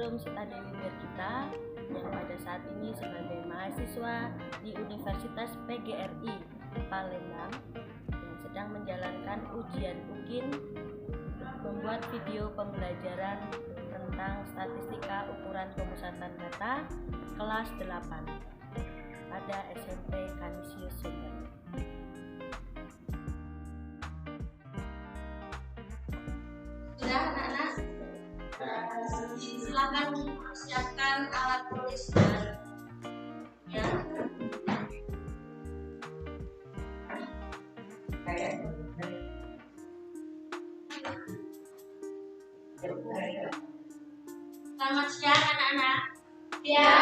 Assalamualaikum Sita Dewi Bergita yang pada saat ini sebagai mahasiswa di Universitas PGRI Palembang yang sedang menjalankan ujian UKIN membuat video pembelajaran tentang statistika ukuran pemusatan data kelas 8 pada SMP Kanisius Sumber. Sudah anak-anak? Silakan siapkan alat tulis ya. Selamat siang anak-anak. Ya.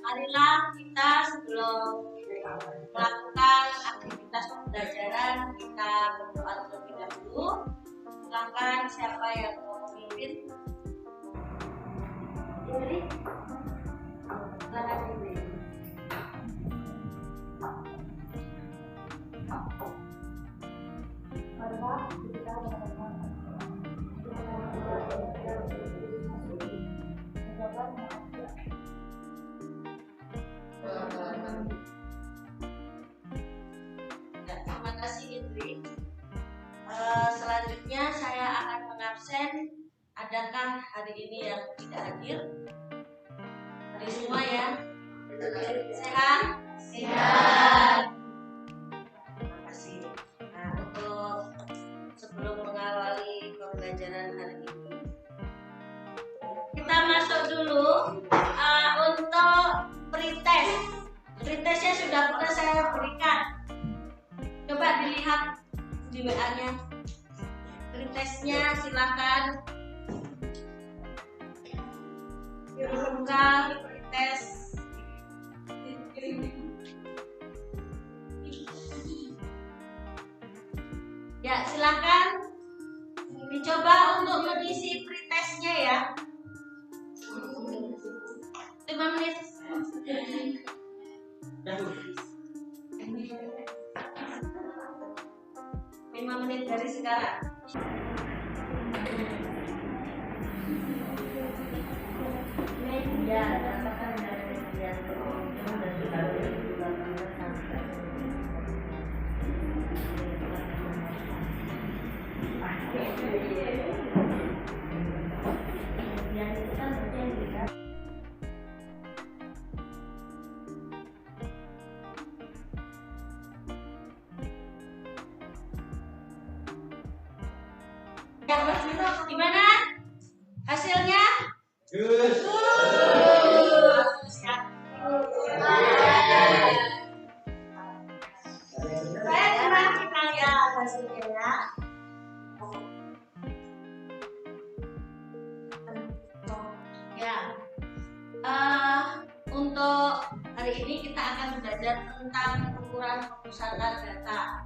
Marilah kita sebelum melakukan aktivitas pembelajaran kita berdoa terlebih dahulu. Silakan siapa yang mau memimpin? Jadi, silakan memimpin. Terima kasih Indri. Selanjutnya saya akan mengabsen. Adakah hari ini yang tidak hadir? Hadir semua ya? Sehat? Sehat. Terima kasih. Nah, untuk sebelum mengawali pembelajaran hari ini, kita masuk dulu untuk pretest. Pretestnya sudah pernah saya berikan. Coba dilihat di WA-nya. Pretestnya silakan dibuka pretest. Ya, silakan dicoba untuk mengisi pretestnya ya. 5 menit. 5 menit dari sekarang. Media dapatkan dari media dari Gimana hasilnya? Saya tenang kita lihat hasilnya ya. Ya, untuk hari ini kita akan belajar tentang ukuran pemusatan data.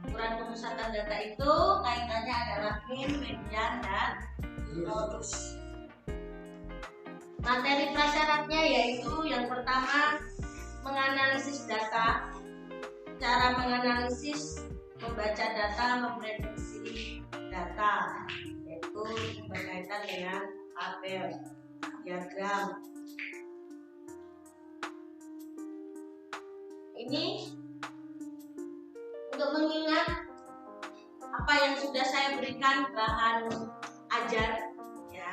Ukuran pemusatan data itu kaitannya adalah mean, median, dan modus. Materi prasyaratnya yaitu yang pertama menganalisis data. Cara menganalisis, membaca data, memprediksi data, yaitu berkaitan dengan tabel, diagram. Ini untuk mengingat apa yang sudah saya berikan bahan ajar ya.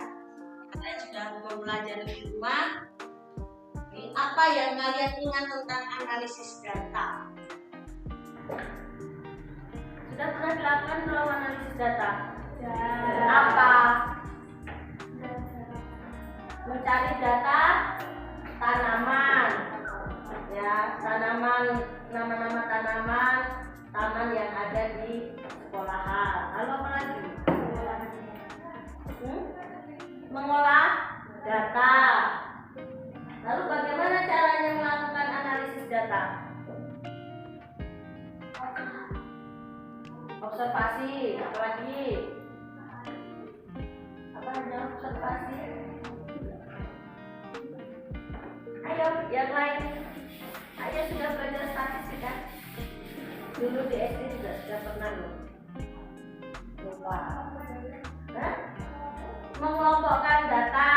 Kalian sudah mempelajari di rumah. Apa yang kalian ingat tentang analisis data? Sudah pernah dilakukan belum analisis data? Ya. Apa? Mencari data tanaman, ya, tanaman, nama-nama tanaman, taman yang ada di sekolahan. Lalu apa lagi? Mengolah data. Lalu bagaimana caranya melakukan analisis data? Observasi, apa lagi? Apa hanya observasi? Ayo, yang lain. Ayo sudah belajar statistik kan? Dulu di SD juga sudah pernah loh. Lupa. Mengelompok. kelompokkan data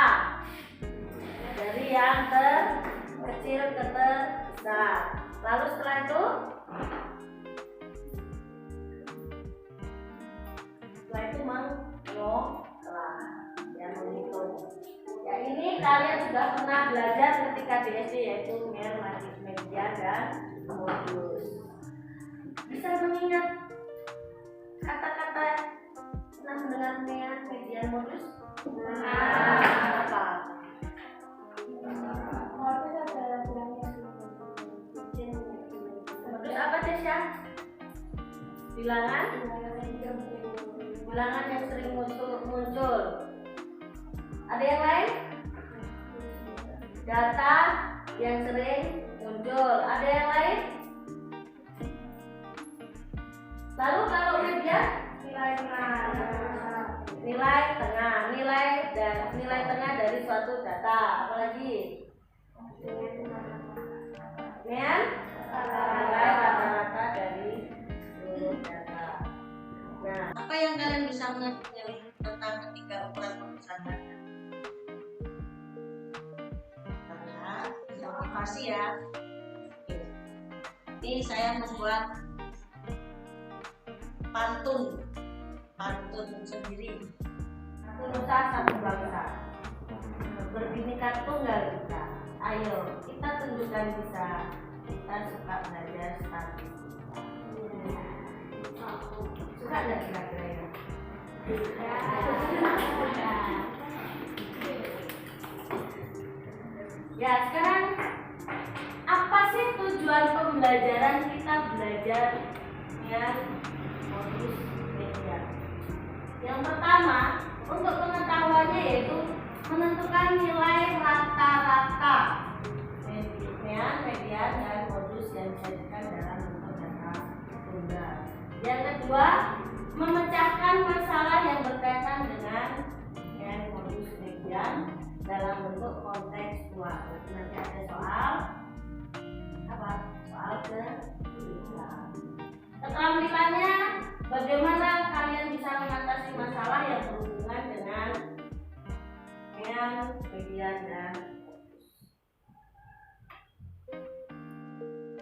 dari yang terkecil ke terbesar. Lalu setelah itu mengolah, ya, menghitung. Ya, ini kalian sudah pernah belajar ketika di SD, yaitu media dan modus. Bisa mengingat kata-kata pernah mendengar media modus? Apa? Modus apa, Desya? Bilangan yang sering muncul. Ada yang lain? Data yang sering muncul. Ada yang lain? Lalu kalau media, nilai tengah dari suatu data. Apalagi? Nilai rata-rata dari seluruh data. Nah, apa yang kalian bisa mengerti tentang ketiga ukuran pemecahan data? Motivasi ya. Ini saya membuat pantun sendiri. Satu nusa satu bangsa, berbineka tunggal ika. Ayo kita tunjukkan bisa. Kita suka belajar statistika. Suka nggak kira-kira ya? Ya, sekarang apa sih tujuan pembelajaran kita belajar ya modus media? Yang pertama, untuk pengetahuannya yaitu menentukan nilai rata-rata median dan modus yang disajikan dalam bentuk data tunggal. Yang kedua, memecahkan masalah yang berkaitan dengan modus median dalam bentuk kontekstual. Nanti ada soal kesulitan. Keterampilannya, bagaimana kalian bisa mengatasi masalah yang berhubungan dengan median dan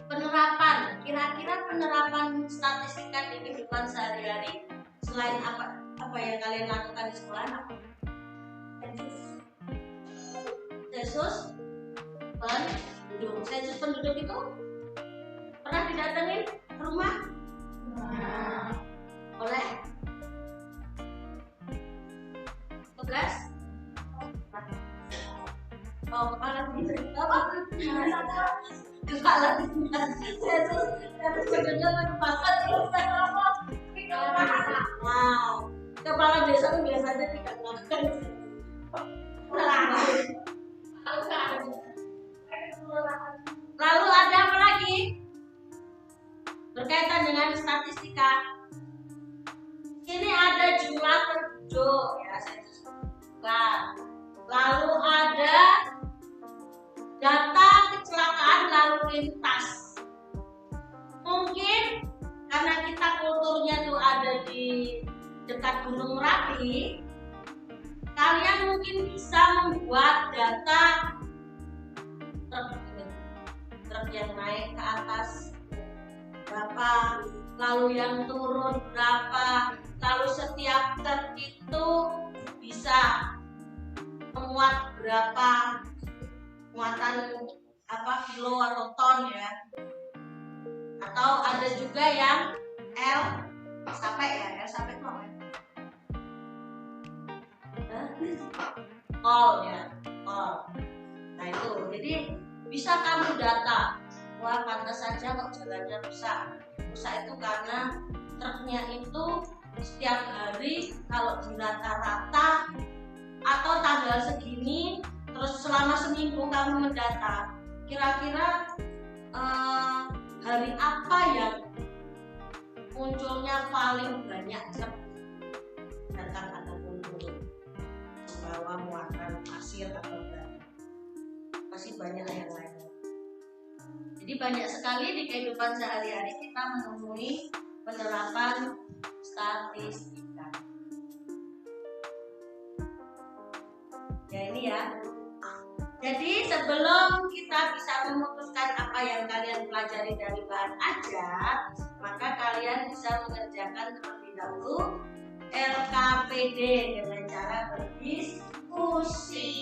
Penerapan, kira-kira penerapan statistika di kehidupan sehari-hari selain apa yang kalian lakukan di sekolah apa? Sensus penduduk itu pernah didatengin ke rumah? Boleh? Tugas? Kepala dinas wow, kepala desa itu biasanya tidak melakukan. Lalu ada apa lagi berkaitan dengan statistika? Ini ada jumlah penduduk ya, lalu ada data kecelakaan lalu lintas. Mungkin karena kita kulturnya tuh ada di dekat Gunung Merapi, kalian mungkin bisa membuat data truk yang naik ke atas berapa, lalu yang turun berapa, lalu setiap truk itu bisa memuat berapa muatan kilo atau ton ya. Atau ada juga yang L sampai itu apa? Tol ya, tol. Nah itu, jadi bisa kamu data. Wah, pantas saja kok jalannya rusak. Rusak itu karena truknya itu setiap hari kalau di rata-rata atau tanggal segini, terus selama seminggu kamu mendata. Kira-kira hari apa yang munculnya paling banyak truk datang ataupun turun membawa muatan pasir atau enggak? Masih banyak yang lain. Jadi banyak sekali di kehidupan sehari-hari kita menemui penerapan statistika. Ya ini ya. Jadi sebelum kita bisa memutuskan apa yang kalian pelajari dari bahan ajar, maka kalian bisa mengerjakan terlebih dahulu LKPD dengan cara berdiskusi.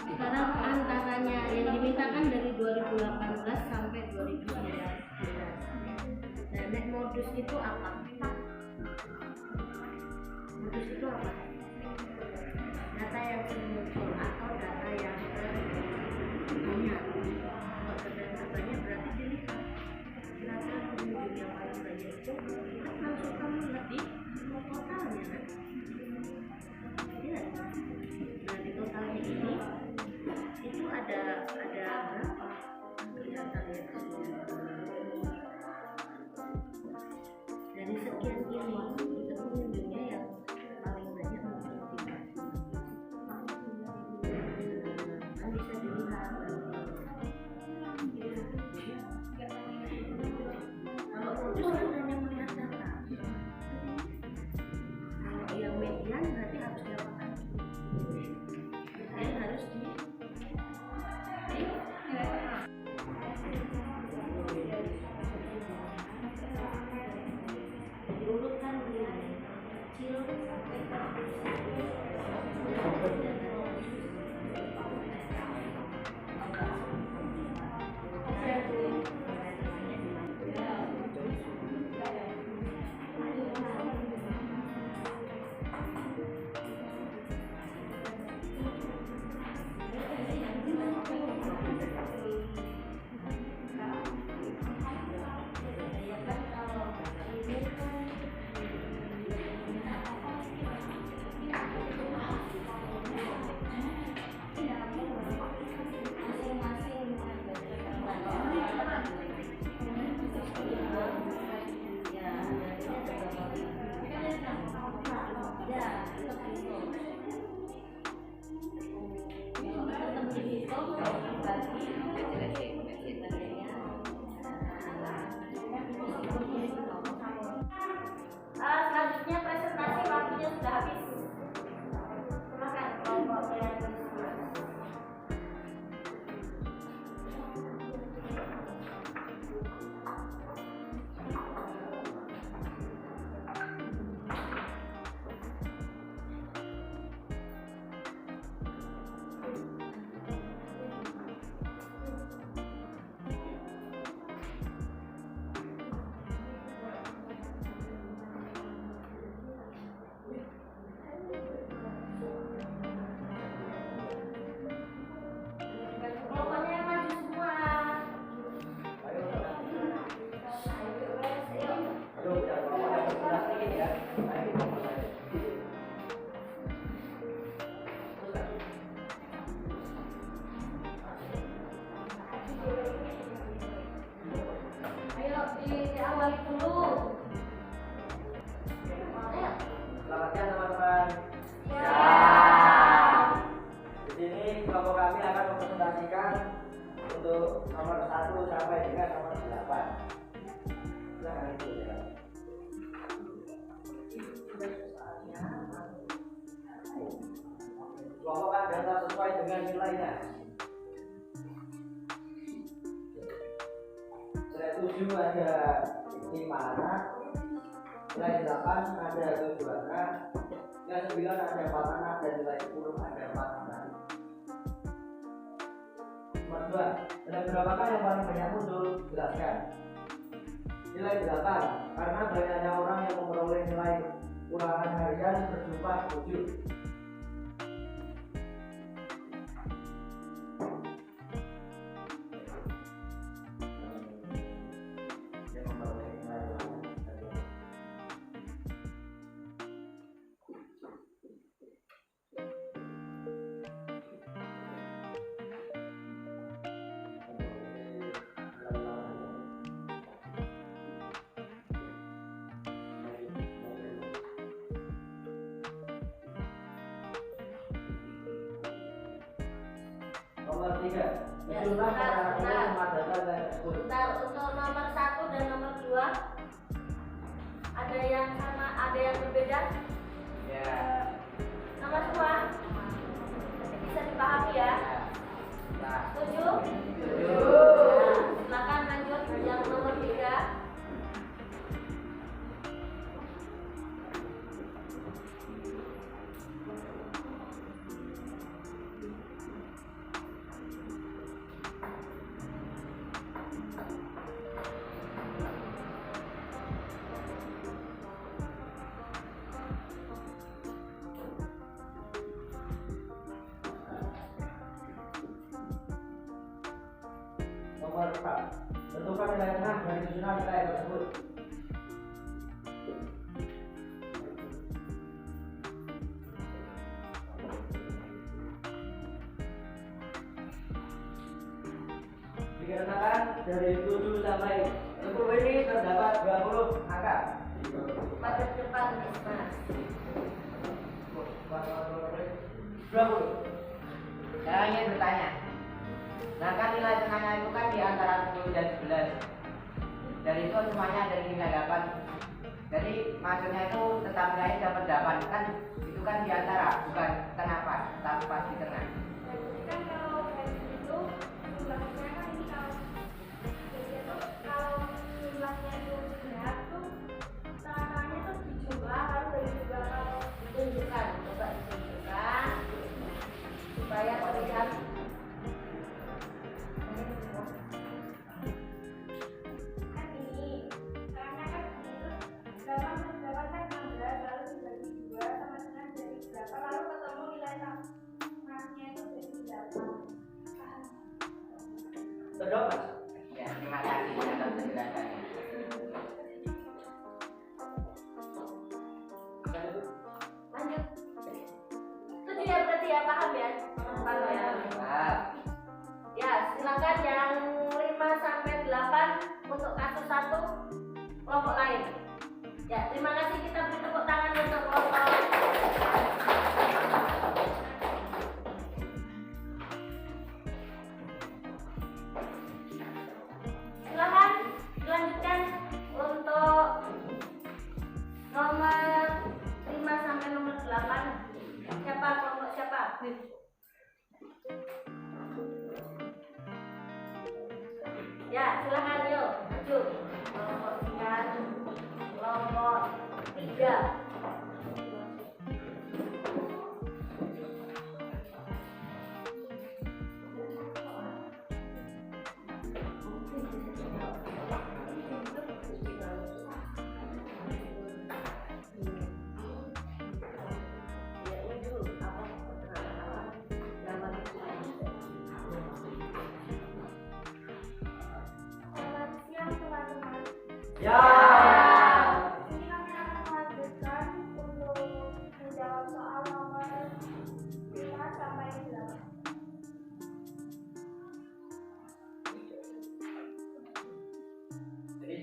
Sekarang antaranya yang dimintakan dari 2018 sampai 2019. Nah, modus itu apa? Modus itu apa? Data yang sering muncul atau data yang banyak. Datanya berarti dilihat. Data pengunjung yang paling banyak itu langsung kamu lihat di totalnya kan? Iya. Nah, di totalnya ini itu ada berapa? Kelihatan ya. Dari sekian ini itu pengunjungnya yang paling banyak mengikuti. Kan bisa dilihat. Kalau modus kan hanya melihat data. Kalau yang sebelah sedikit ya. Ayo diawali dulu. Ayo. Selamat siang teman-teman. Ya. Di sini kelompok kami akan mempresentasikan untuk nomor 1 sampai dengan nomor 8. Silahkan itu ya. Kelompokkan data sesuai dengan nilainya. Nilai 7 ada 5 anak, nilai 8 ada 7 anak, nilai 9 ada 4 anak, dan nilai 10 ada 4 anak. Nomor 2, nilai berapakah yang paling banyak muncul? Jelaskan. Nilai 8, karena banyaknya orang yang memperoleh nilai ulangan harian berjumlah 7. Nomor 3, Ya, jumlah sebentar. rumah data nilai tersebut. Bentar, untuk nomor 1 dan nomor 2 ada yang sama, ada yang berbeda. Ya. Nomor 2 bisa dipahami ya. Nah, Setuju? Setuju. Nah, silakan lanjut yang nomor 3. nomor 4, tentukan nilai tengah dari susunan nilai tersebut. Dikarenakan dari 7 sampai 10 ini terdapat 20 angka. Pada depan Mas. 20. Saya ingin bertanya, nah kan nilai tengahnya itu kan di antara 10 dan 11. Dari itu semuanya dari nilai 8. Jadi maksudnya itu tetap nilainya dapat 8 kan, itu kan di antara, bukan tengah pas, tapi pas di tengah. Jadi kan kalau dari itu jumlahnya kan ini kalau jumlahnya itu benar tuh tengah-tengahnya tuh dijumlah lalu dari jumlah kalau Tunjukkan, coba ditunjukkan supaya terlihat. kan ini tengahnya kan itu 8 plus 8 kan 16 lalu dibagi 2 sama dengan dari 8 lalu ketemu nilai tengahnya itu dari 8. Terjawab, Mas? Ya, terima kasih atas penjelasannya. Lanjut. Setuju ya berarti ya, paham ya? Paham ya? Maaf. Ya, silakan yang 5 sampai 8 untuk kasus 1 kelompok lain. Ya, terima kasih, kita beri tepuk tangan untuk kelompok. Silakan dilanjutkan untuk nomor 5 sampai nomor 8. Siapa kelompok siapa? Ya, silakan yuk, maju. Kelompok 3. Selamat siang teman-teman. Ya. Ini kami akan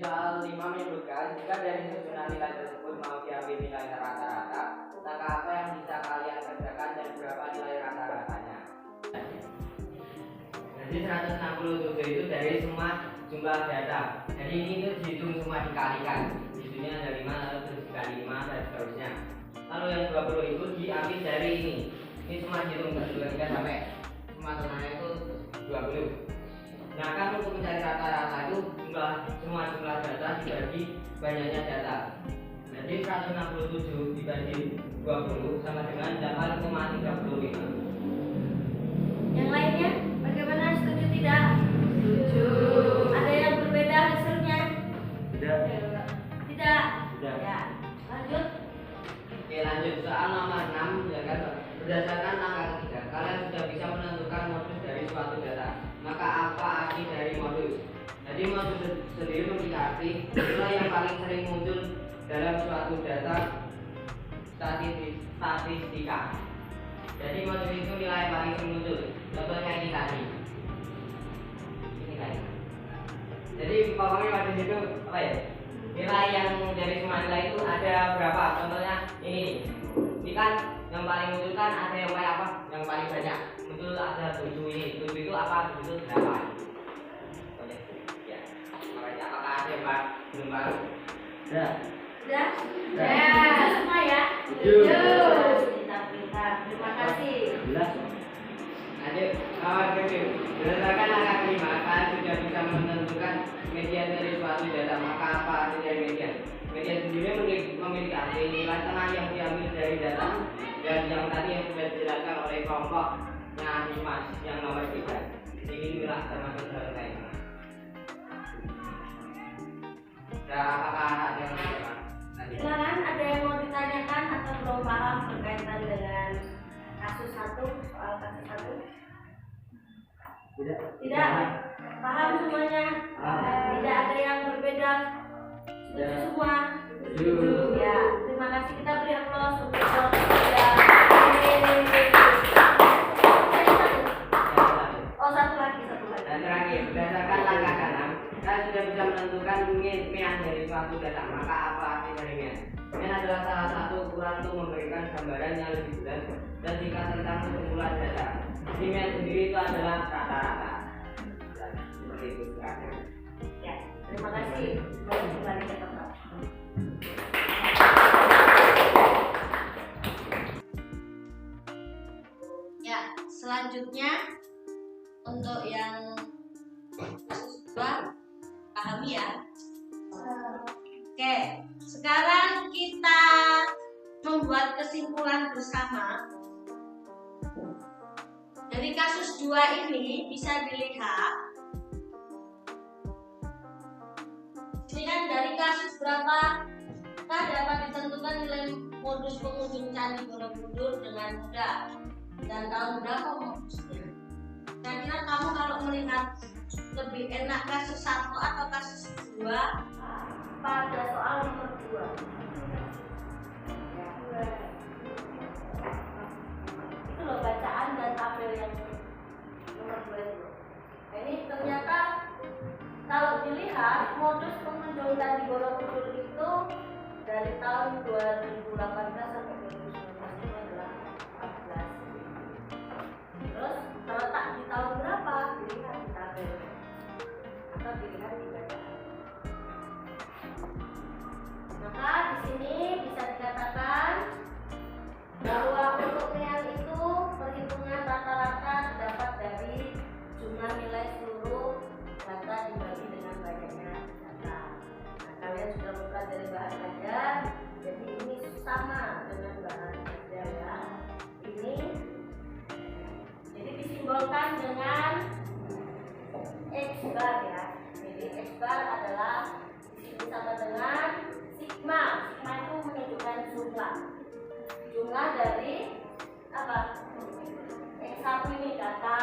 soal 5 menyebutkan jika dari susunan nilai tersebut mau diambil nilai rata-rata, maka apa yang bisa kalian kerjakan dan berapa nilai rata-ratanya. Jadi 167 itu dari semua jumlah data. Jadi ini itu dihitung semua dikalikan. Hitungnya ada 5 lalu terus dikali 5 dan seterusnya. Lalu yang 20 itu diambil dari ini. Ini semua dihitung 1, 2, 3 sampai semua totalnya itu 20. Nah, kan untuk mencari rata-rata itu semua jumlah data dibagi banyaknya data. Jadi 167 dibagi 20 sama dengan 8,35. Yang lainnya bagaimana, setuju tidak? Setuju. Ada yang berbeda hasilnya? Tidak. Tidak. Tidak. Ya, lanjut. Oke, lanjut soal nomor 6 ya kan. Berdasarkan angka ketiga, kalian sudah bisa menentukan modus dari suatu data. Maka apa arti dari modus? Jadi modus sendiri memiliki arti nilai yang paling sering muncul dalam suatu data statistika. Jadi modus itu nilai yang paling sering muncul. Contohnya ini tadi. Ini tadi. Jadi pokoknya modus itu apa ya? Nilai yang dari semua nilai itu ada berapa? Contohnya ini. Ini kan yang paling muncul kan ada yang paling apa? Yang paling banyak muncul ada 7 ini. 7 itu apa? 7 itu 8. Oke. Ya. Makanya apakah ada yang belum baru? Tidak. Sudah? Sudah. Ya, semua ya? Setuju. Pintar-pintar. Terima kasih. Jelas. Lanjut. Kawan review. Berdasarkan angka kelima, kalian sudah bisa menentukan median dari suatu data. Maka apa arti dari median? Median sendiri memiliki arti nilai tengah yang diambil dari data dan yang tadi yang sudah dijelaskan oleh kelompoknya Mas yang nomor 3. Ini nilai termasuk dalam nilai tengah. Dan apakah ada yang lain? Silakan, ada yang mau ditanyakan atau belum paham berkaitan dengan kasus 1, soal kasus 1? Tidak. Tidak? Paham semuanya? Tidak ada yang berbeda? Setuju semua? Setuju. Ya, terima kasih. Kita beri aplaus untuk kelompok 3. Oh, satu lagi. Dan terakhir, berdasarkan langkah kanan, kita sudah bisa menentukan mean dari suatu data. Maka apa arti dari mean? Mean adalah salah satu ukuran untuk memberikan gambaran yang lebih jelas dan singkat tentang kesimpulan data. Jadi mean sendiri itu adalah rata-rata. Seperti itu terakhir. Ya, terima kasih. Kembali ke tempat. Ya, selanjutnya untuk yang kasus 2 pahami ya. Oke, sekarang kita membuat kesimpulan bersama. Dari kasus 2 ini bisa dilihat. Ini kan dari kasus berapa? Kita dapat ditentukan nilai modus pengunjung Candi Borobudur dengan mudah. Dan tahun berapa modusnya? Kira-kira kamu kalau melihat lebih enak kasus 1 atau kasus 2? Pada soal nomor 2. Itu loh bacaan dan tabel yang nomor 2 itu. Nah, ini ternyata kalau dilihat modus pengunjung Candi Borobudur itu dari tahun 2018 sampai 2019 itu adalah 14. Terus terletak di tahun berapa? Dilihat di tabel atau dilihat di bacaan. Maka di sini bisa dikatakan bahwa untuk mean itu perhitungan rata-rata didapat dari jumlah nilai seluruh data dibagi dengan banyaknya data. Nah, kalian sudah mempelajari bahan ajar, jadi ini sama dengan bahan ajar ya. Ini jadi disimbolkan dengan X bar ya. Jadi X bar adalah disini sama dengan sigma. Sigma itu menunjukkan jumlah dari apa? X1 ini data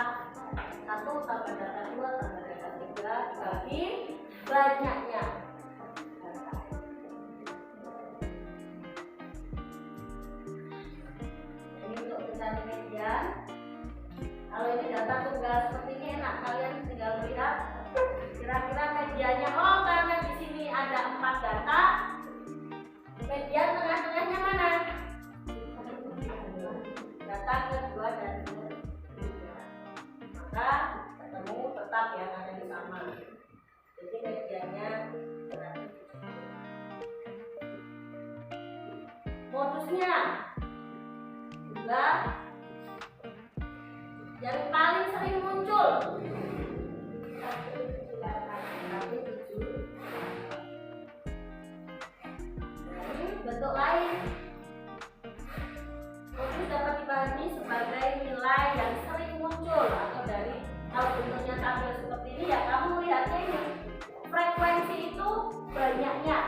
1 tambah data 2 tambah data 3 dibagi banyaknya data. Ini untuk mencari median. Kalau ini data tunggal seperti ini enak, kalian tinggal melihat kira-kira mediannya. Oh, karena di sini modusnya juga yang paling sering muncul. Bentuk lain. Modus dapat dipahami sebagai nilai yang sering muncul atau dari kalau bentuknya tampil seperti ini ya kamu melihatnya ini frekuensi itu banyaknya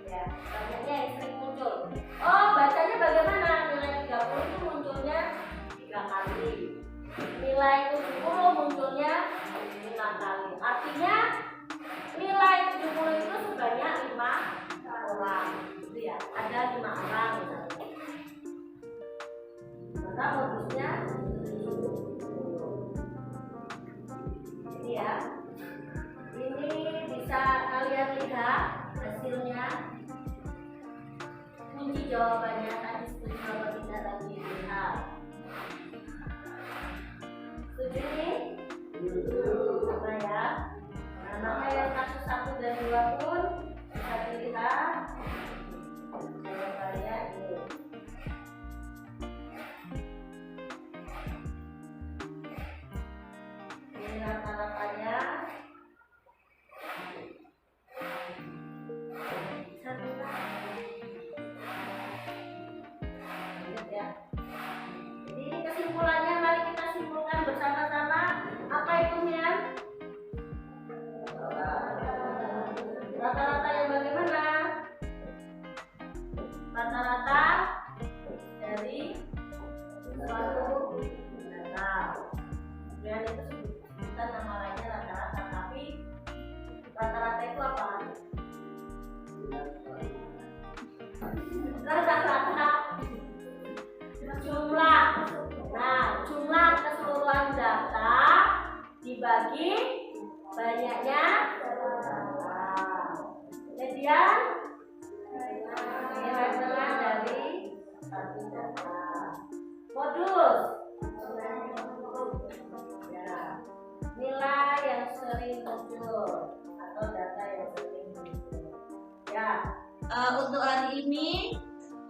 ya, banyaknya yang sering muncul. Oh, bacanya bagaimana? Nilai 30 itu munculnya 3 kali, nilai 70 munculnya 5 kali. Artinya nilai 70 itu sebanyak 5 orang gitu ya, ada 5 orang misalnya. Maka modusnya ini ya, ini bisa kalian lihat hasilnya, kunci jawabannya tadi setuju atau tidak lagi lihat. Setuju ini? Coba ya. Nah, maka yang kasus 1 dan 2 pun bisa dilihat jawabannya ini. Ini rata-ratanya. Jadi kesimpulannya mari kita simpulkan bersama-sama. Apa itu Mian? Rata-rata yang bagaimana? Rata-rata dari suatu data. Kemudian itu sebutan nama lainnya rata-rata, tapi rata-rata itu apa? Rata-rata jumlah. Nah, jumlah keseluruhan data dibagi banyaknya data. Kemudian nilai tengah dari satu data. Modus ya, nilai yang sering muncul atau data yang sering muncul ya. Untuk hari ini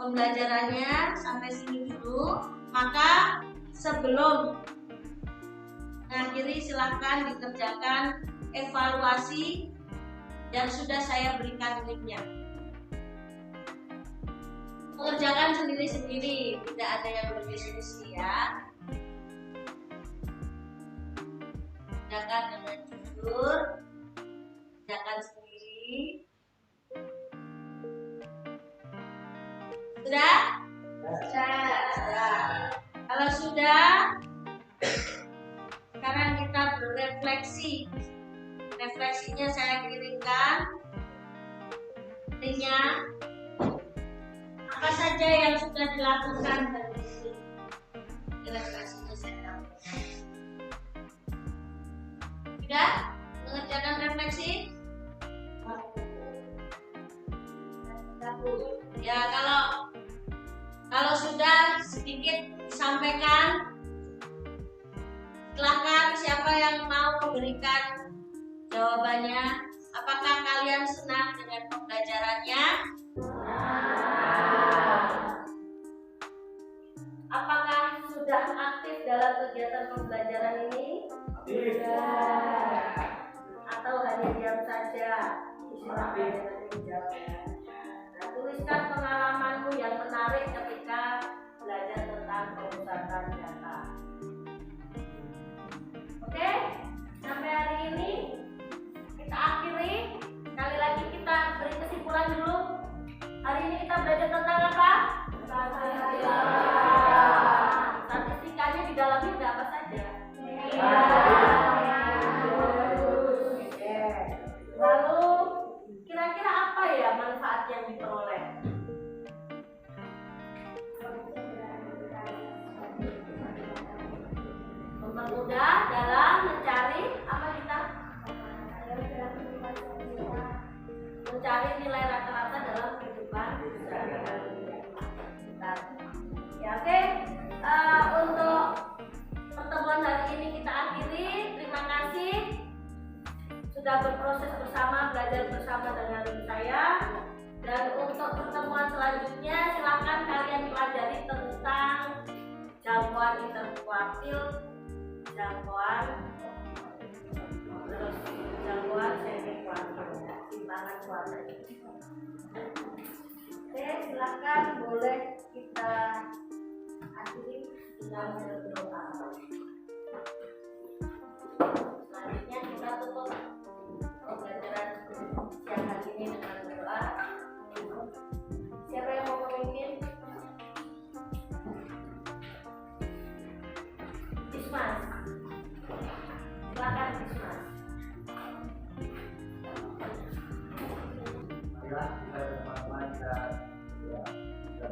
pembelajarannya sampai sini dulu. Maka sebelum mengakhiri silahkan dikerjakan evaluasi yang sudah saya berikan linknya. Mengerjakan sendiri-sendiri, tidak ada yang berdiskusi ya. Kerjakan dengan jujur, kerjakan sendiri. Sudah? Sudah. Kalau sudah, sekarang kita berefleksi. Refleksinya saya kirimkan linknya. Apa saja yang sudah dilakukan dari sini? Refleksinya saya tampilkan. Sudah mengerjakan refleksi? Ya, kalau sudah sedikit disampaikan, silahkan siapa yang mau memberikan jawabannya. Apakah kalian senang dengan pembelajarannya? Apakah sudah aktif dalam kegiatan pembelajaran ini? Tidak. Atau hanya diam saja? Silahkan menjawabnya. Tuliskan pengalamanmu yang menarik ketika belajar tentang pemusatan data. Oke, sampai hari ini kita akhiri. Sekali lagi kita beri kesimpulan dulu. Hari ini kita belajar tentang apa? Statistikanya di dalamnya ada apa saja? Lalu kira-kira apa ya manfaat yang diperoleh? Mempermudah dalam mencari apa kita? Mencari nilai rata-rata dalam kehidupan sehari-hari. Ya, oke. Untuk pertemuan hari ini kita akhiri. Terima kasih sudah berproses bersama, belajar bersama dengan saya. Dan untuk pertemuan selanjutnya silakan wakil jangkauan, terus jangkauan semi kuadrat, timbangan kuadrat. Oke, silakan boleh kita akhiri dengan berdoa. Selanjutnya kita tutup pembelajaran siang hari ini dengan berdoa. Siapa yang mau memimpin? Ismas. Silakan Ismas. Marilah kita bersama-sama kita